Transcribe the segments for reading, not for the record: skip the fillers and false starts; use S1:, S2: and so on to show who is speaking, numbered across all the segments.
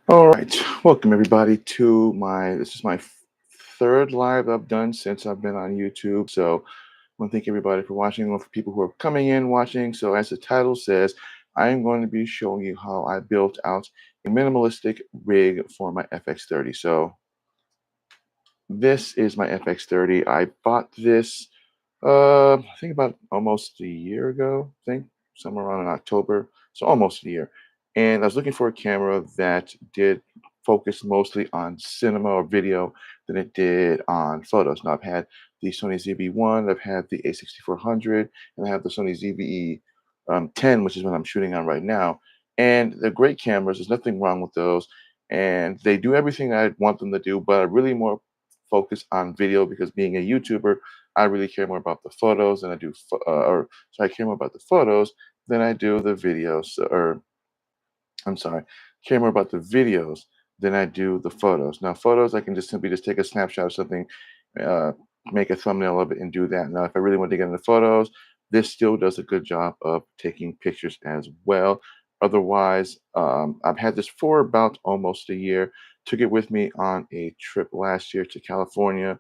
S1: All right, welcome everybody to this is my third live I've done since I've been on YouTube. So I want to thank everybody for watching, and for people who are coming in watching. So as the title says, I am going to be showing you how I built out a minimalistic rig for my FX30. So this is my FX30. I bought this I think about almost a year ago, I think somewhere around in October, so almost a year. And I was looking for a camera that did focus mostly on cinema or video than it did on photos. Now I've had the Sony ZV-1, I've had the A6400, and I have the Sony ZV-E 10, which is what I'm shooting on right now. And they're great cameras. There's nothing wrong with those, and they do everything I want them to do. But I really more focus on video because being a YouTuber, I really care more about the photos than I do, or so I care more about the photos than I do the videos. Or I'm sorry, care more about the videos than I do the photos. Now, photos I can just simply just take a snapshot of something, uh, make a thumbnail of it, and do that. Now, if I really want to get into photos, this still does a good job of taking pictures as well. Otherwise, I've had this for about almost a year. Took it with me on a trip last year to California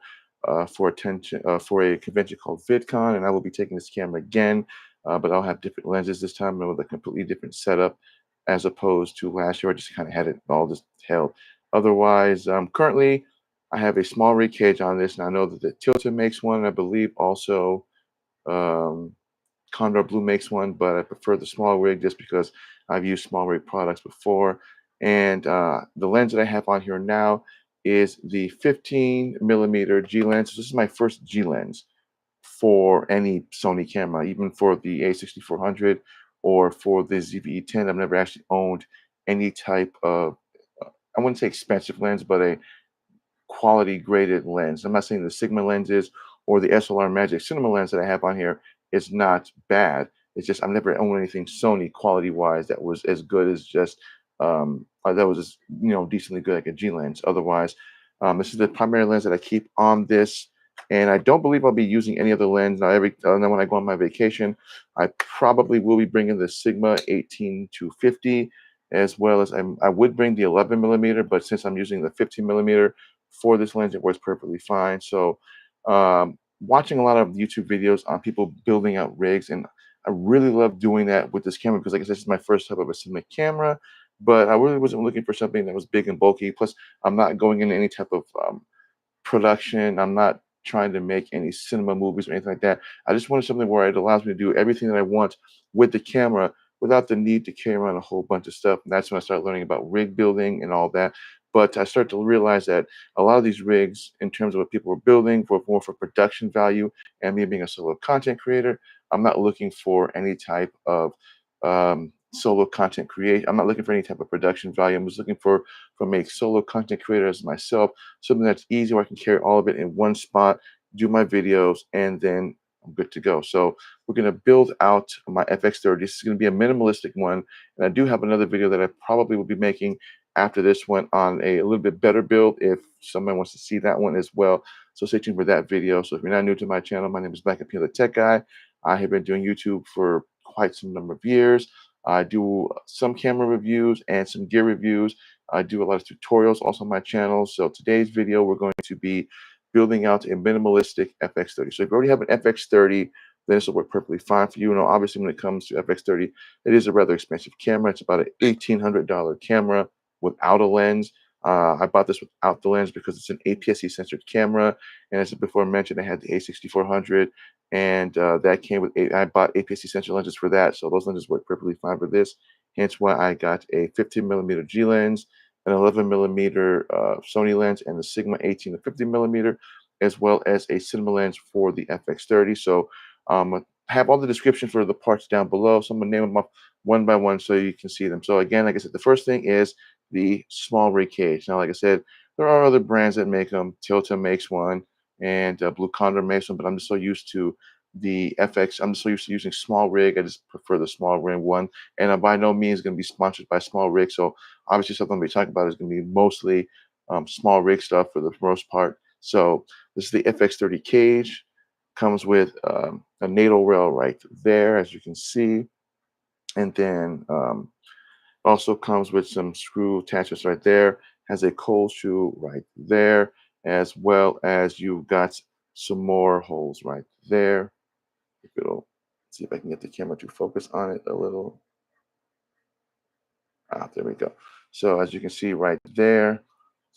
S1: for a convention called VidCon, and I will be taking this camera again, but I'll have different lenses this time and with a completely different setup as opposed to last year. I just kind of had it all just held. Otherwise, currently I have a small rig cage on this, and I know that the Tilta makes one. I believe also um, Condor Blue makes one, but I prefer the small rig just because I've used small rig products before. And the lens that I have on here now is the 15 millimeter G lens. So this is my first G lens for any Sony camera, even for the A6400 or for the ZV-E10. I've never actually owned any type of, I wouldn't say expensive lens, but a quality graded lens. I'm not saying the Sigma lenses or the SLR Magic Cinema lens that I have on here is not bad. It's just I've never owned anything Sony quality wise that was as good as just that was just, decently good like a G lens. Otherwise, this is the primary lens that I keep on this, and I don't believe I'll be using any other lens now. Now when I go on my vacation, I probably will be bringing the Sigma 18 to 50, as well as I would bring the 11 millimeter, but since I'm using the 15 millimeter for this lens, it works perfectly fine. So, watching a lot of YouTube videos on people building out rigs, and I really love doing that with this camera because, like I said, this is my first type of a cinema camera. But I really wasn't looking for something that was big and bulky. Plus, I'm not going into any type of production. I'm not trying to make any cinema movies or anything like that. I just wanted something where it allows me to do everything that I want with the camera without the need to carry around a whole bunch of stuff. And that's when I started learning about rig building and all that. But I started to realize that a lot of these rigs, in terms of what people were building, were more for production value. And me being a solo content creator, I'm not looking for any type of solo content create. I'm not looking for any type of production value. I'm just looking from a solo content creator as myself, something that's easy where I can carry all of it in one spot, do my videos, and then I'm good to go. So we're going to build out my FX30. This is going to be a minimalistic one. And I do have another video that I probably will be making after this one on a little bit better build if someone wants to see that one as well. So stay tuned for that video. So if you're not new to my channel, my name is Black Appeal, the Tech Guy. I have been doing YouTube for quite some number of years. I do some camera reviews and some gear reviews. I do a lot of tutorials also on my channel. So today's video, we're going to be building out a minimalistic FX30. So if you already have an FX30, then this will work perfectly fine for you. Obviously when it comes to FX30, it is a rather expensive camera. It's about an $1,800 camera without a lens. I bought this without the lens because it's an APS-C censored camera. And as before mentioned, I had the A6400, and that came with I bought APS-C sensor lenses for that, so those lenses work perfectly fine for this. Hence why I got a 15 millimeter G lens, an 11 millimeter Sony lens, and the Sigma 18 to 50 millimeter, as well as a cinema lens for the FX30. So I have all the description for the parts down below. So I'm gonna name them up one by one so you can see them. So again, like I said, the first thing is the small rig cage. Now, like I said, there are other brands that make them. Tilta makes one, and Blue Condor makes one, but I'm just so used to the FX. I'm just so used to using small rig. I just prefer the small rig one. And I'm by no means going to be sponsored by small rig. So obviously, something we're talking about is going to be mostly small rig stuff for the most part. So this is the FX30 cage. Comes with a NATO rail right there, as you can see, and then Also comes with some screw attachments right there. Has a cold shoe right there, as well as you've got some more holes right there. If it'll see if I can get the camera to focus on it a little. Ah, there we go. So as you can see right there,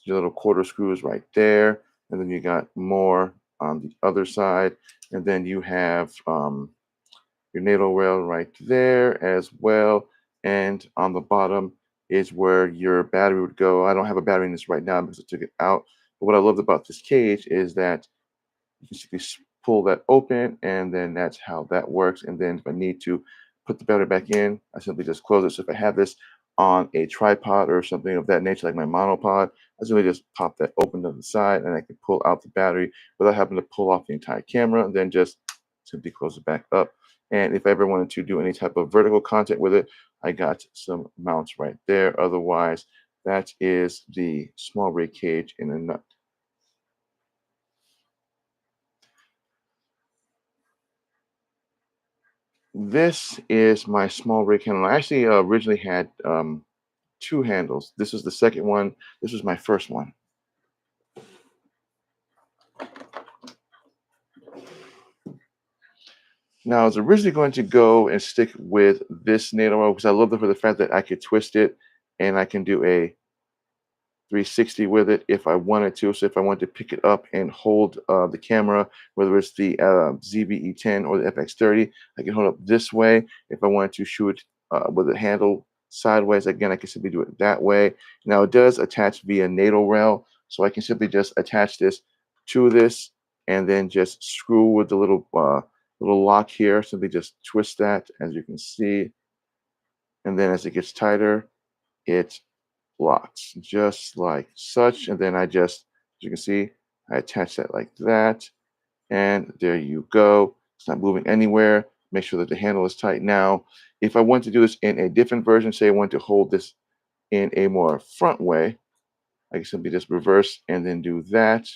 S1: your little quarter screws right there, and then you got more on the other side, and then you have your NATO rail right there as well. And on the bottom is where your battery would go. I don't have a battery in this right now because I took it out. But what I loved about this cage is that you can simply pull that open, and then that's how that works. And then if I need to put the battery back in, I simply just close it. So if I have this on a tripod or something of that nature, like my monopod, I simply just pop that open to the side, and I can pull out the battery without having to pull off the entire camera, and then just simply close it back up. And if I ever wanted to do any type of vertical content with it, I got some mounts right there. Otherwise, that is the small rig cage in a nut. This is my small rig handle. I actually originally had two handles. This was the second one. This was my first one. Now, I was originally going to go and stick with this NATO rope because I love it for the fact that I could twist it and I can do a 360 with it if I wanted to. So if I wanted to pick it up and hold the camera, whether it's the ZBE10 or the FX30, I can hold up this way. If I wanted to shoot with a handle sideways, again, I can simply do it that way. Now it does attach via NATO rail, so I can simply just attach this to this and then just screw with the little lock here. Simply just twist that, as you can see, and then as it gets tighter, it locks just like such. And then I just, as you can see, I attach that like that. And there you go. It's not moving anywhere. Make sure that the handle is tight. Now, if I want to do this in a different version, say I want to hold this in a more front way, I can simply just reverse and then do that.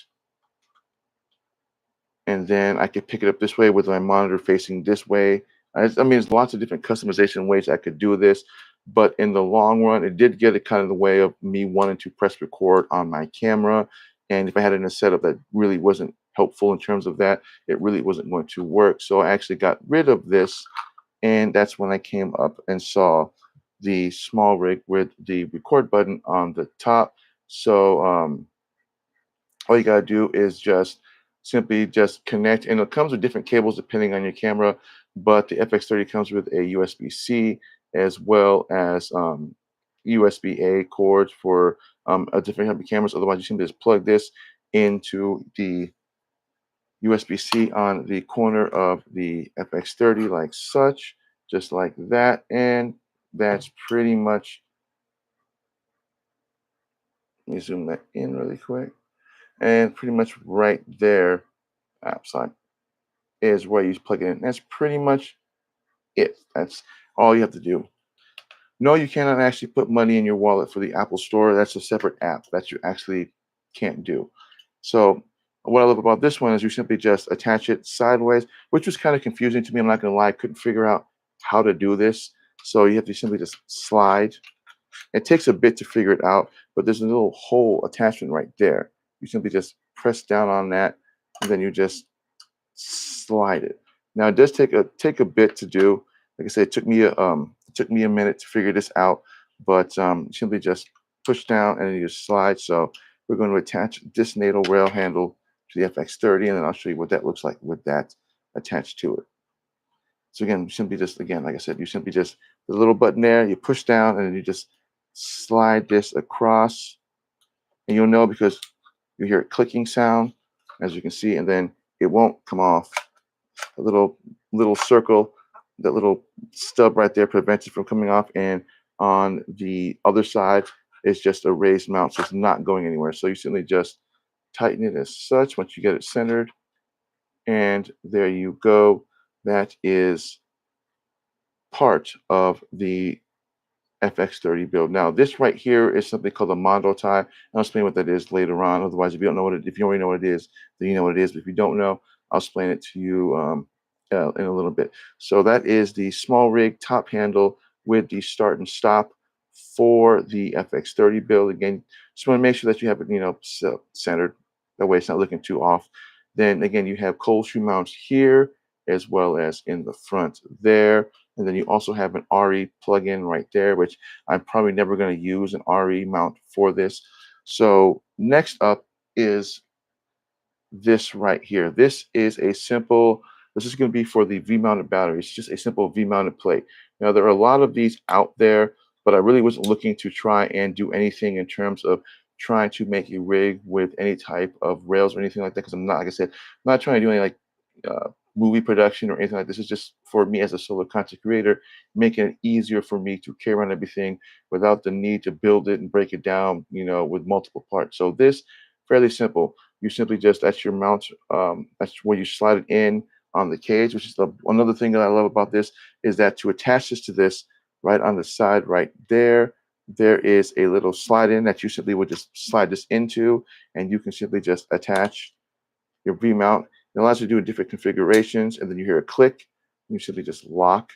S1: And then I could pick it up this way with my monitor facing this way. I mean, there's lots of different customization ways I could do this, but in the long run, it did get it kind of the way of me wanting to press record on my camera. And if I had it in a setup that really wasn't helpful in terms of that, it really wasn't going to work. So I actually got rid of this, and that's when I came up and saw the small rig with the record button on the top. So all you gotta do is just simply just connect, and it comes with different cables depending on your camera, but the FX30 comes with a USB-C as well as USB-A cords for a different type of cameras. Otherwise, you simply just plug this into the USB-C on the corner of the FX30 like such, just like that, and that's pretty much, let me zoom that in really quick, and pretty much right there, outside, is where you plug it in. That's pretty much it. That's all you have to do. No, you cannot actually put money in your wallet for the Apple Store. That's a separate app that you actually can't do. So what I love about this one is you simply just attach it sideways, which was kind of confusing to me. I'm not gonna lie, I couldn't figure out how to do this. So you have to simply just slide. It takes a bit to figure it out, but there's a little hole attachment right there. You simply just press down on that, and then you just slide it. Now it does take a bit to do. Like I said, it took me a minute to figure this out, but simply just push down and then you just slide. So we're going to attach this NATO rail handle to the FX30, and then I'll show you what that looks like with that attached to it. So again, you simply just, again, like I said, you simply just, the little button there, you push down and then you just slide this across, and you'll know because you hear a clicking sound, as you can see, and then it won't come off. A little circle, that little stub right there prevents it from coming off, and on the other side is just a raised mount, so it's not going anywhere. So you simply just tighten it as such once you get it centered, and there you go. That is part of the FX30 build. Now, this right here is something called a Mondo tie. I'll explain what that is later on. Otherwise, if you don't know if you already know what it is, then you know what it is. But if you don't know, I'll explain it to you in a little bit. So that is the small rig top handle with the start and stop for the FX30 build. Again, just want to make sure that you have it, centered. That way it's not looking too off. Then again, you have cold shoe mounts here as well as in the front there. And then you also have an RE plug-in right there, which I'm probably never going to use an RE mount for this. So next up is this right here. This is going to be for the V-mounted battery. It's just a simple V-mounted plate. Now, there are a lot of these out there, but I really wasn't looking to try and do anything in terms of trying to make a rig with any type of rails or anything like that, because I'm not, like I said, I'm not trying to do any like movie production or anything like this. It's just for me as a solo content creator, making it easier for me to carry around everything without the need to build it and break it down, with multiple parts. So this, fairly simple. You simply just, that's your mount. That's where you slide it in on the cage, which is another thing that I love about this is that to attach this to this right on the side right there, there is a little slide in that you simply would just slide this into, and you can simply just attach your V mount. It allows you to do different configurations, and then you hear a click, and you simply just lock.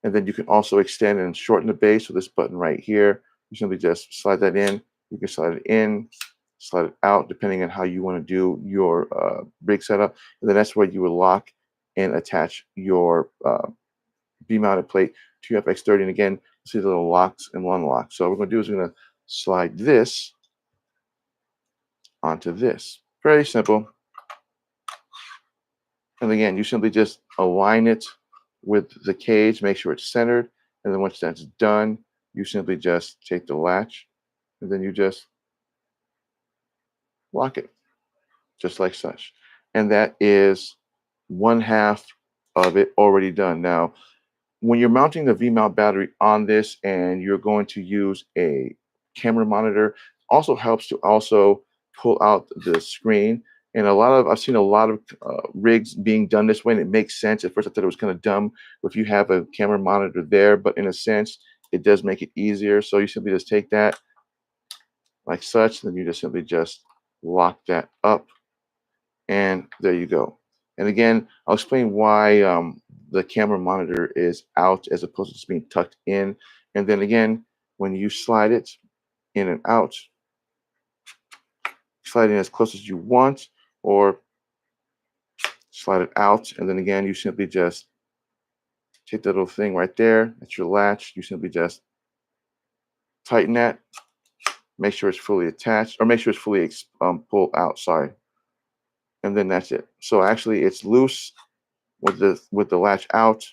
S1: And then you can also extend and shorten the base with this button right here. You simply just slide that in. You can slide it in, slide it out, depending on how you want to do your rig setup. And then that's where you would lock and attach your V-mounted plate to your FX30. And again, see the little locks and unlock. So what we're going to do is we're going to slide this onto this. Very simple. And again, you simply just align it with the cage, make sure it's centered. And then once that's done, you simply just take the latch and then you just lock it, just like such. And that is one half of it already done. Now, when you're mounting the V-mount battery on this and you're going to use a camera monitor, also helps to also pull out the screen. And I've seen a lot of rigs being done this way, and it makes sense. At first, I thought it was kind of dumb if you have a camera monitor there, but in a sense, it does make it easier. So you simply just take that like such, then you just simply just lock that up, and there you go. And again, I'll explain why the camera monitor is out as opposed to just being tucked in. And then again, when you slide it in and out, slide in as close as you want, or slide it out. And then again, you simply just take that little thing right there. That's your latch. You simply just tighten that, make sure it's fully attached, or make sure it's fully pulled out. Sorry. And then that's it. So actually, it's loose with the latch out.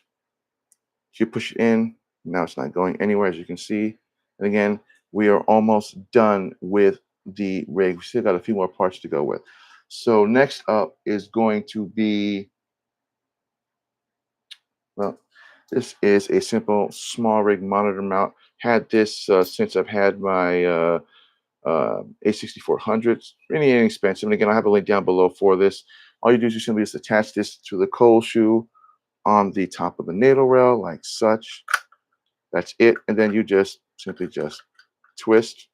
S1: You push it in. Now it's not going anywhere, as you can see. And again, we are almost done with the rig. We still got a few more parts to go with. So next up is going to be, well, this is a simple small rig monitor mount. Had this since I've had my A6400s. Really inexpensive. And again, I have a link down below for this. All you do is you simply just attach this to the cold shoe on the top of the natal rail, like such. That's it. And then you just simply just twist,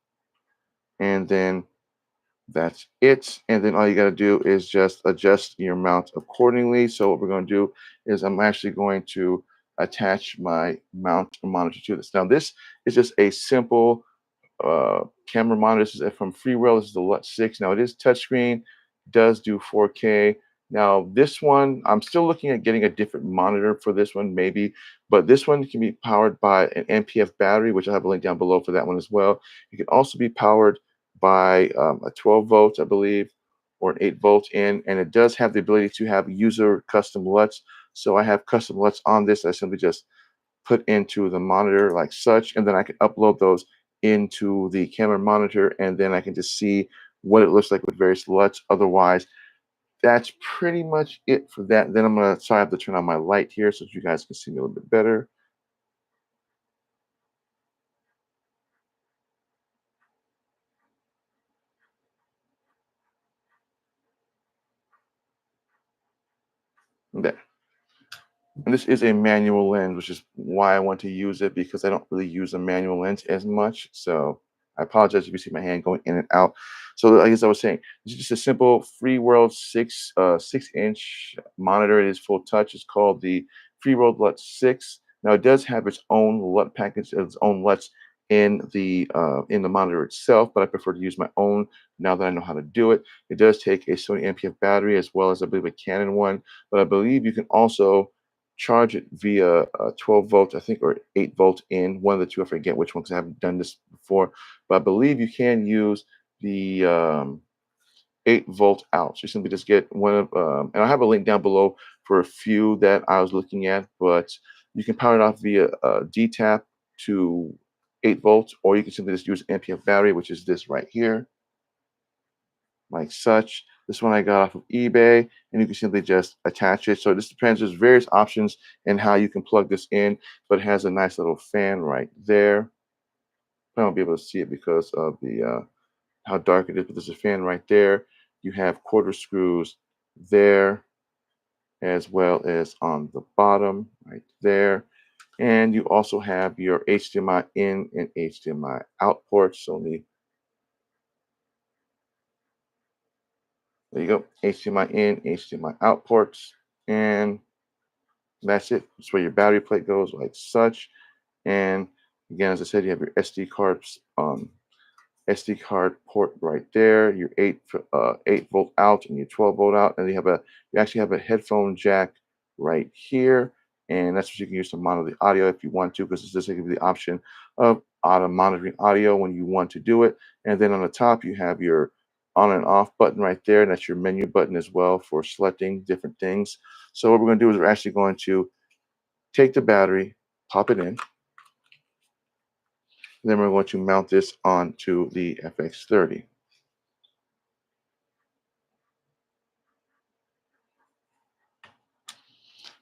S1: and then that's it. And then all you got to do is just adjust your mount accordingly. So what we're going to do is I'm actually going to attach my mount monitor to this. Now this is just a simple camera monitor. This is from Freewell. This is the LUT6. Now it is touchscreen, does do 4K. Now this one, I'm still looking at getting a different monitor for this one, maybe, but this one can be powered by an NPF battery, which I have a link down below for that one as well. It can also be powered by a 12 volt, I believe, or an 8 volt in, and it does have the ability to have user custom LUTs. So I have custom LUTs on this. I simply just put into the monitor like such, and then I can upload those into the camera monitor, and then I can just see what it looks like with various LUTs. Otherwise, that's pretty much it for that. Then I have to turn on my light here so that you guys can see me a little bit better. There. And this is a manual lens, which is why I want to use it, because I don't really use a manual lens as much. So I apologize if you see my hand going in and out. So I guess I was saying, it's just a simple Free World 6-inch monitor. It is full touch. It's called the Free World LUT 6. Now it does have its own LUT package, its own LUTs in the monitor itself, but I prefer to use my own now that I know how to do it. It does take a Sony NPF battery as well as I believe a Canon one, but I believe you can also charge it via 12 volts, I think, or 8 volt in, one of the two. I forget which one because I haven't done this before, but I believe you can use the 8-volt out. So you simply just get one of, and I have a link down below for a few that I was looking at, but you can power it off via D-tap to 8 volts, or you can simply just use NPF battery, which is this right here, like such. This one I got off of eBay, and you can simply just attach it. So this depends. There's various options in how you can plug this in, but it has a nice little fan right there. I won't be able to see it because of the how dark it is, but there's a fan right there. You have quarter screws there, as well as on the bottom right there. And you also have your HDMI in and HDMI out ports. So there you go, HDMI in, HDMI out ports, and that's it. That's where your battery plate goes, like such. And again, as I said, you have your SD card port right there, your 8-volt out and your 12-volt out, and you actually have a headphone jack right here, and that's what you can use to monitor the audio if you want to, because this does give you the option of auto monitoring audio when you want to do it. And then on the top you have your on and off button right there, and that's your menu button as well for selecting different things. So what we're going to do is we're actually going to take the battery, pop it in, and then we're going to mount this onto the FX30.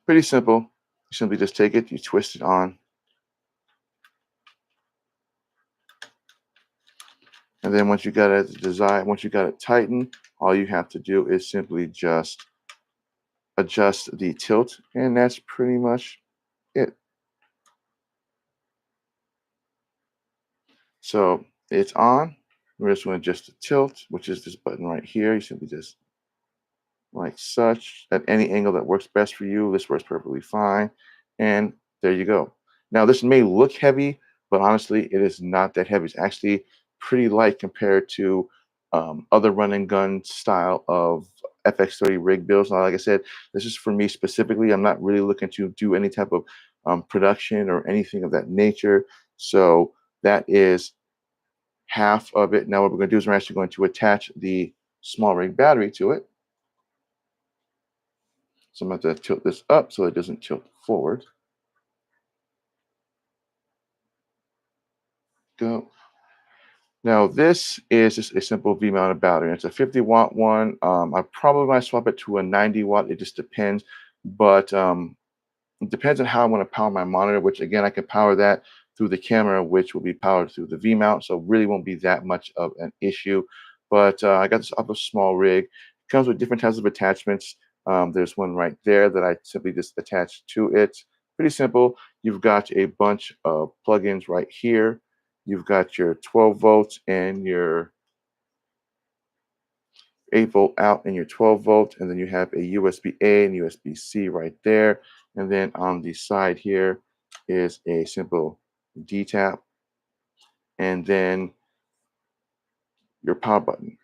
S1: Pretty simple. You simply just take it, you twist it on, and then once you got it designed, once you got it tightened, all you have to do is simply just adjust the tilt, and that's pretty much it. So it's on. We're just going to adjust the tilt, which is this button right here. You simply just like such at any angle that works best for you. This works perfectly fine. And there you go. Now, this may look heavy, but honestly, it is not that heavy. It's actually pretty light compared to other run and gun style of FX30 rig builds. Now, like I said, this is for me specifically. I'm not really looking to do any type of production or anything of that nature. So that is half of it. Now, what we're going to do is we're actually going to attach the small rig battery to it. So I'm going to tilt this up so it doesn't tilt forward. Go. Now this is just a simple V-mounted battery. It's a 50-watt one. I probably might swap it to a 90-watt. It just depends. But it depends on how I want to power my monitor, which again, I can power that through the camera, which will be powered through the V-mount. So really won't be that much of an issue. But I got this off a small rig. It comes with different types of attachments. There's one right there that I simply just attach to it. Pretty simple. You've got a bunch of plugins right here. You've got your 12 volts and your 8-volt out and your 12 volt, and then you have a USB-A and USB-C right there. And then on the side here is a simple D-tap, and then your power button.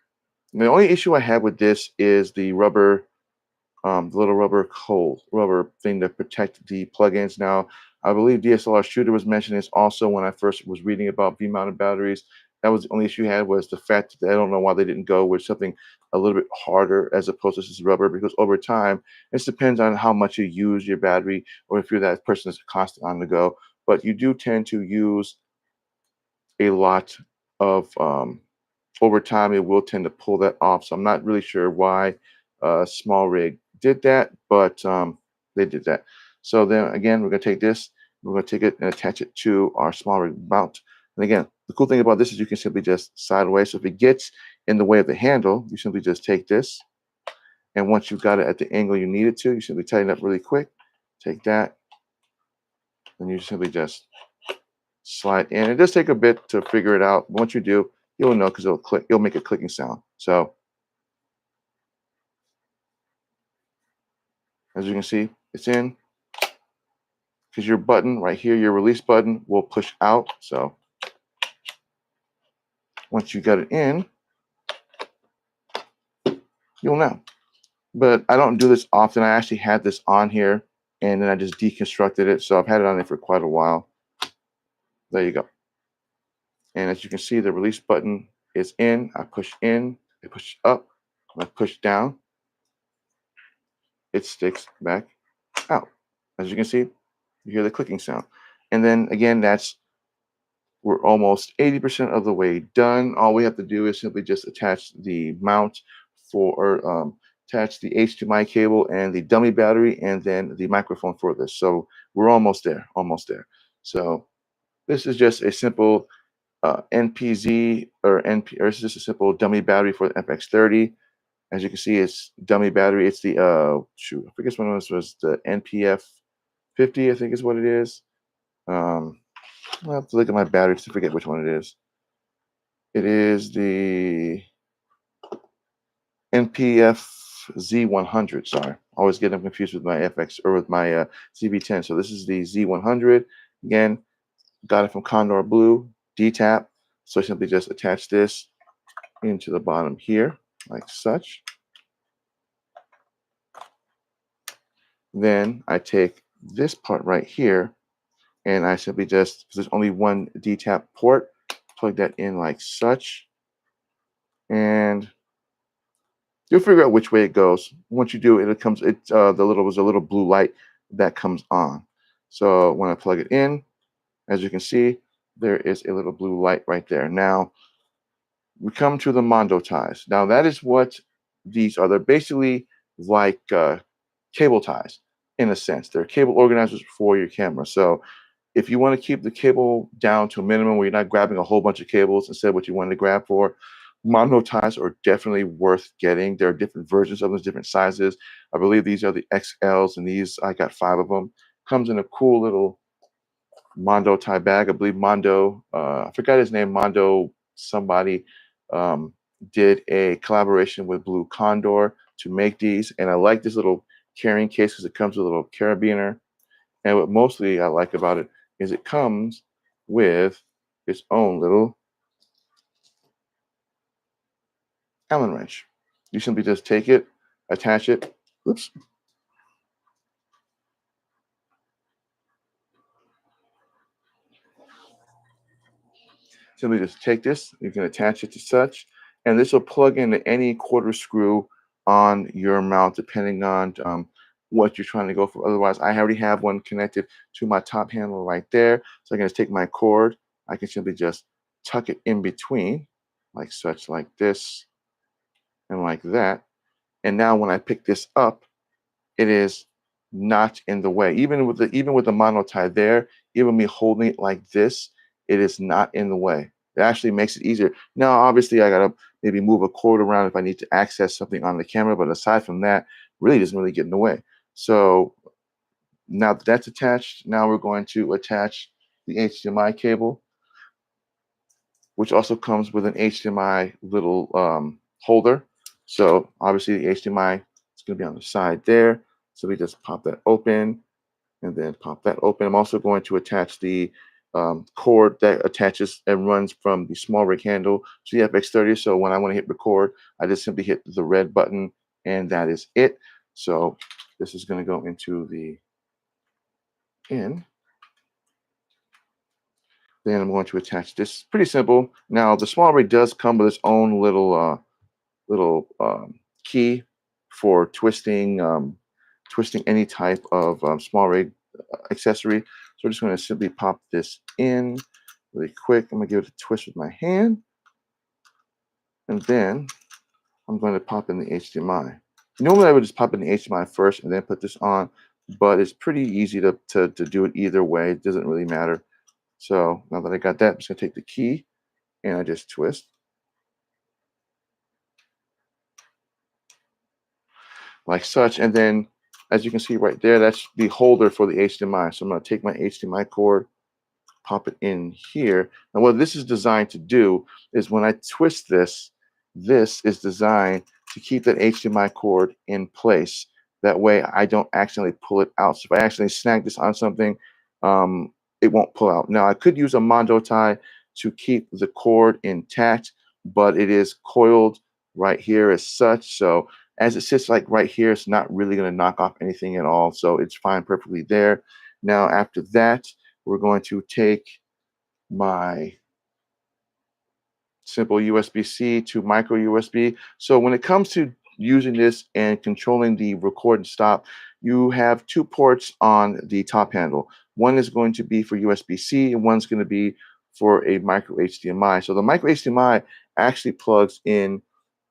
S1: And the only issue I have with this is the the little rubber thing to protect the plugins. Now, I believe DSLR Shooter was mentioning this also when I first was reading about V-mounted batteries. That was the only issue I had, was the fact that I don't know why they didn't go with something a little bit harder as opposed to just rubber, because over time, it depends on how much you use your battery or if you're that person that's constant on the go. But you do tend to use a lot of over time, it will tend to pull that off. So I'm not really sure why Small Rig did that, but they did that. So then again, we're going to take this, we're going to take it and attach it to our Small Rig mount. And again, the cool thing about this is you can simply just sideways. So if it gets in the way of the handle, you simply just take this. And once you've got it at the angle you need it to, you simply tighten up really quick. Take that, and you simply just slide in. It does take a bit to figure it out. Once you do, you'll know because it'll click. It'll make a clicking sound. So as you can see, it's in, because your button right here, your release button, will push out. So once you got it in, you'll know. But I don't do this often. I actually had this on here and then I just deconstructed it. So I've had it on there for quite a while. There you go. And as you can see, the release button is in. I push in, I push up, I push down. It sticks back out. As you can see, you hear the clicking sound. And then again, we're almost 80% of the way done. All we have to do is simply just attach the mount attach the HDMI cable and the dummy battery and then the microphone for this. So we're almost there, almost there. So this is just a simple NPZ or it's just a simple dummy battery for the FX30. As you can see, it's dummy battery. It's the I forget what it was the NPF50, I think is what it is. I'll have to look at my batteries to forget which one it is. It is the NPF Z100. Sorry, I always get them confused with my FX or with my ZV10. So this is the Z100. Again, got it from Condor Blue, D-Tap. So I simply just attach this into the bottom here, like such. Then I take this part right here, and I simply just, because there's only one D-Tap port, plug that in like such. And you'll figure out which way it goes. Once you do it, there's a little blue light that comes on. So when I plug it in, as you can see, there is a little blue light right there. Now, we come to the Mondo ties. Now, that is what these are. They're basically like cable ties, in a sense. They're cable organizers for your camera. So if you want to keep the cable down to a minimum where you're not grabbing a whole bunch of cables instead of what you wanted to grab for, Mondo ties are definitely worth getting. There are different versions of them, different sizes. I believe these are the XLs, and these, I got 5 of them. Comes in a cool little Mondo tie bag. I believe Mondo, I forgot his name, Mondo somebody, did a collaboration with Blue Condor to make these. And I like this little carrying case because it comes with a little carabiner. And what mostly I like about it is it comes with its own little Allen wrench. You simply just take it, attach it. Oops. Simply just take this, you can attach it to such, and this will plug into any quarter screw on your mount, depending on what you're trying to go for. Otherwise, I already have one connected to my top handle right there. So I can just take my cord, I can simply just tuck it in between, like such, like this, and like that. And now when I pick this up, it is not in the way. Even with the mono tie there, even me holding it like this, it is not in the way. It actually makes it easier. Now, obviously, I gotta maybe move a cord around if I need to access something on the camera, but aside from that, really doesn't really get in the way. So now that that's attached, now we're going to attach the HDMI cable, which also comes with an HDMI little holder. So obviously the HDMI is going to be on the side there. So we just pop that open and then pop that open. I'm also going to attach the cord that attaches and runs from the small rig handle to the FX30. So when I want to hit record, I just simply hit the red button and that is it. So this is going to go into the in. Then I'm going to attach this. Pretty simple. Now the small rig does come with its own little key for twisting any type of small rig accessory. So I'm just going to simply pop this in really quick. I'm going to give it a twist with my hand, and then I'm going to pop in the HDMI. Normally I would just pop in the HDMI first and then put this on, but it's pretty easy to do it either way. It doesn't really matter. So now that I got that, I'm just going to take the key and I just twist like such. And then as you can see right there, that's the holder for the HDMI. So I'm going to take my HDMI cord, pop it in here. And what this is designed to do is when I twist this, this is designed to keep that HDMI cord in place. That way I don't accidentally pull it out. So if I accidentally snag this on something, it won't pull out. Now I could use a Mondo tie to keep the cord intact, but it is coiled right here as such. So as it sits like right here, it's not really going to knock off anything at all. So it's fine perfectly there. Now, after that, we're going to take my simple USB-C to micro USB. So when it comes to using this and controlling the record and stop, you have two ports on the top handle. One is going to be for USB-C and one's going to be for a micro HDMI. So the micro HDMI actually plugs in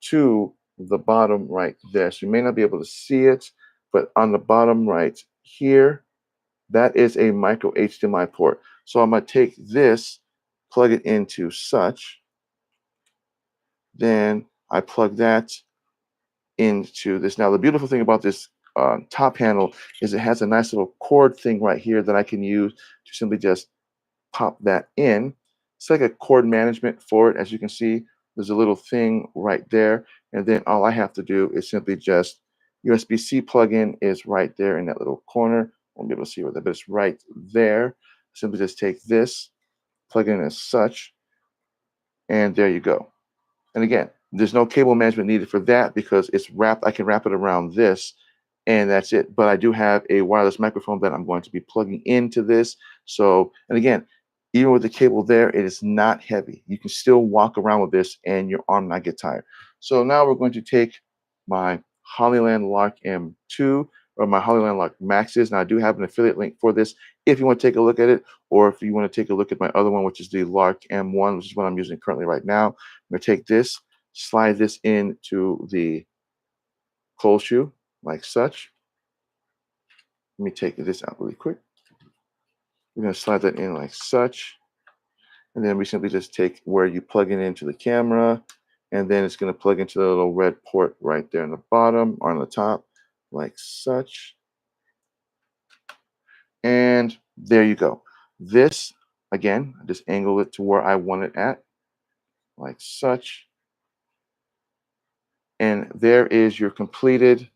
S1: to the bottom right there. So you may not be able to see it, but on the bottom right here, that is a micro HDMI port. So I'm going to take this, plug it into such, then I plug that into this. Now, the beautiful thing about this top panel is it has a nice little cord thing right here that I can use to simply just pop that in. It's like a cord management for it. As you can see, there's a little thing right there. And then all I have to do is simply just USB-C plug-in is right there in that little corner. Won't be able to see what that, but it's right there. Simply just take this, plug in as such, and there you go. And again, there's no cable management needed for that because it's wrapped. I can wrap it around this and that's it. But I do have a wireless microphone that I'm going to be plugging into this. So, and again, even with the cable there, it is not heavy. You can still walk around with this and your arm not get tired. So now we're going to take my Hollyland Lark M2 or my Hollyland Lark Maxes. Now I do have an affiliate link for this if you want to take a look at it, or if you want to take a look at my other one, which is the Lark M1, which is what I'm using currently right now. I'm going to take this, slide this into the cold shoe like such. Let me take this out really quick. We're going to slide that in like such. And then we simply just take where you plug it into the camera. And then it's going to plug into the little red port right there in the bottom or on the top like such. And there you go. This, again, I just angle it to where I want it at like such. And there is your completed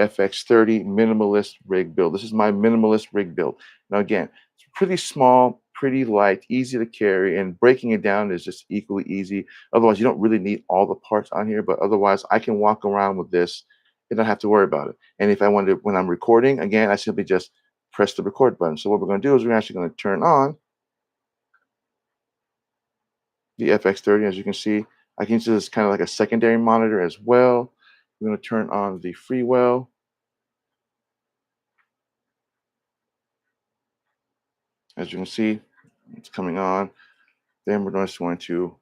S1: FX30 minimalist rig build. This is my minimalist rig build. Now, again, it's pretty small, pretty light, easy to carry, and breaking it down is just equally easy. Otherwise, you don't really need all the parts on here, but otherwise, I can walk around with this and not have to worry about it. And if I want to, when I'm recording, again, I simply just press the record button. So what we're going to do is we're actually going to turn on the FX30. As you can see, I can use this as kind of like a secondary monitor as well. We're going to turn on the Freewell. As you can see, it's coming on. Then we're just going to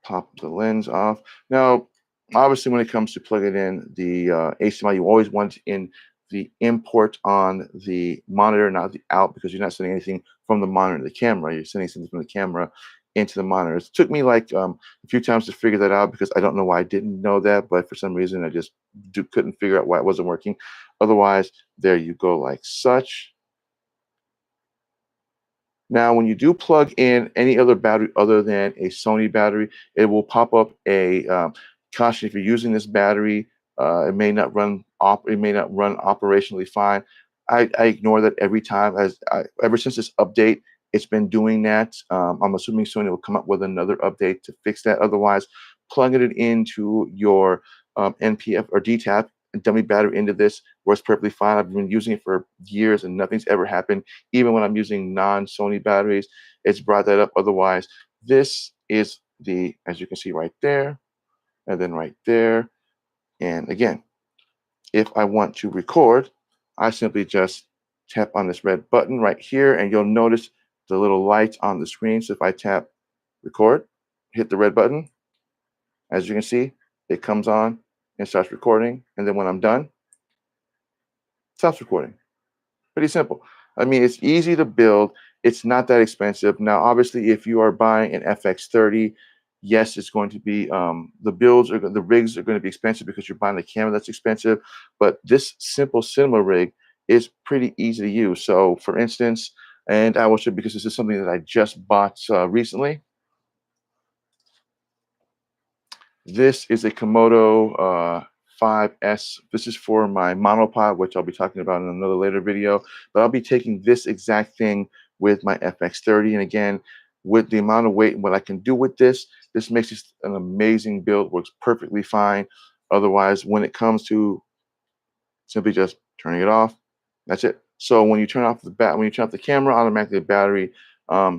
S1: pop the lens off. Now, obviously, when it comes to plugging in the HDMI, you always want in the import on the monitor, not the out, because you're not sending anything from the monitor to the camera. You're sending something from the camera into the monitor. It took me like a few times to figure that out because I don't know why I didn't know that, but for some reason I just couldn't figure out why it wasn't working. Otherwise, there you go like such. Now, when you do plug in any other battery other than a Sony battery, it will pop up a caution if you're using this battery. It may not run it may not run operationally fine. I ignore that every time. Ever since this update, it's been doing that. I'm assuming Sony will come up with another update to fix that. Otherwise, plugging it into your NPF or DTAP dummy battery into this works perfectly fine. I've been using it for years and nothing's ever happened. Even when I'm using non-Sony batteries, it's brought that up. Otherwise, this is the, as you can see right there, and then right there. And again, if I want to record, I simply just tap on this red button right here, and you'll notice the little light on the screen. So if I tap record, hit the red button, as you can see, it comes on and starts recording. And then when I'm done, it stops recording. Pretty simple. I mean, it's easy to build. It's not that expensive. Now, obviously, if you are buying an FX30, yes, it's going to be the rigs are going to be expensive because you're buying a camera that's expensive. But this simple cinema rig is pretty easy to use. So, for instance, and I will show because this is something that I just bought recently. This is a Komodo 5S. This is for my monopod, which I'll be talking about in another later video. But I'll be taking this exact thing with my FX30. And again, with the amount of weight and what I can do with this makes this an amazing build. Works perfectly fine. Otherwise, when it comes to simply just turning it off, that's it. So when you turn off when you turn off the camera, automatically the battery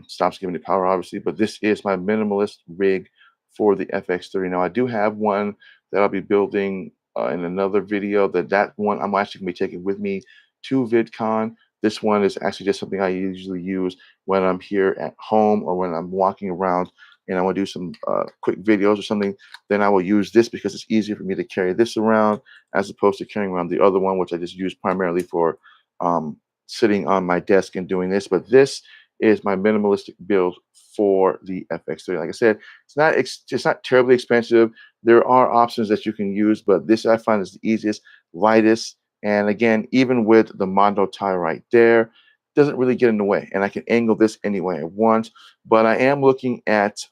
S1: stops giving it power, obviously. But this is my minimalist rig for the FX30. Now I do have one that I'll be building in another video. That one I'm actually gonna be taking with me to VidCon. This one is actually just something I usually use when I'm here at home or when I'm walking around and I want to do some quick videos or something. Then I will use this because it's easier for me to carry this around as opposed to carrying around the other one, which I just use primarily for um, sitting on my desk and doing this. But this is my minimalistic build for the FX30. Like I said, it's not terribly expensive. There are options that you can use, but this I find is the easiest, lightest, and again, even with the Mondo tie right there, doesn't really get in the way. And I can angle this any way I want. But I am looking at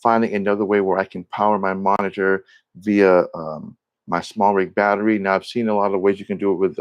S1: finding another way where I can power my monitor via my small rig battery. Now I've seen a lot of ways you can do it with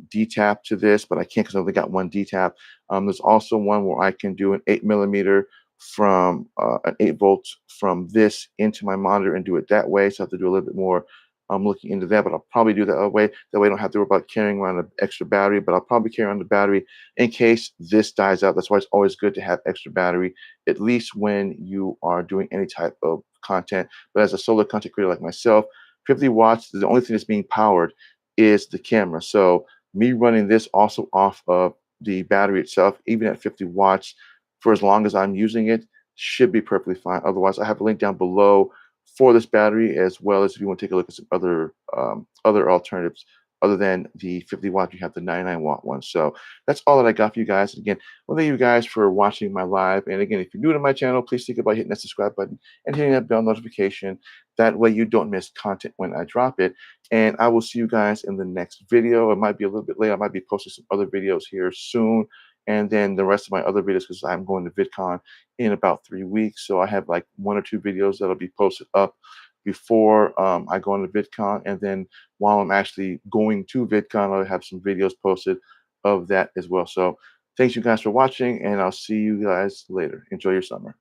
S1: D-tap to this, but I can't because I only got one D-tap. There's also one where I can do an 8mm from an 8 volt from this into my monitor and do it that way. So I have to do a little bit more looking into that, but I'll probably do that way. That way I don't have to worry about carrying around an extra battery, but I'll probably carry around the battery in case this dies out. That's why it's always good to have extra battery, at least when you are doing any type of content. But as a solo content creator like myself, 50 watts, the only thing that's being powered is the camera. So me running this also off of the battery itself, even at 50 watts, for as long as I'm using it, should be perfectly fine. Otherwise, I have a link down below for this battery, as well as if you want to take a look at some other alternatives other than the 50 watt, you have the 99-watt one. So that's all that I got for you guys. And again, well, thank you guys for watching my live. And again, if you're new to my channel, please think about hitting that subscribe button and hitting that bell notification. That way you don't miss content when I drop it. And I will see you guys in the next video. It might be a little bit late. I might be posting some other videos here soon. And then the rest of my other videos, because I'm going to VidCon in about 3 weeks. So I have like 1 or 2 videos that'll be posted up before I go into VidCon. And then while I'm actually going to VidCon, I'll have some videos posted of that as well. So thanks you guys for watching, and I'll see you guys later. Enjoy your summer.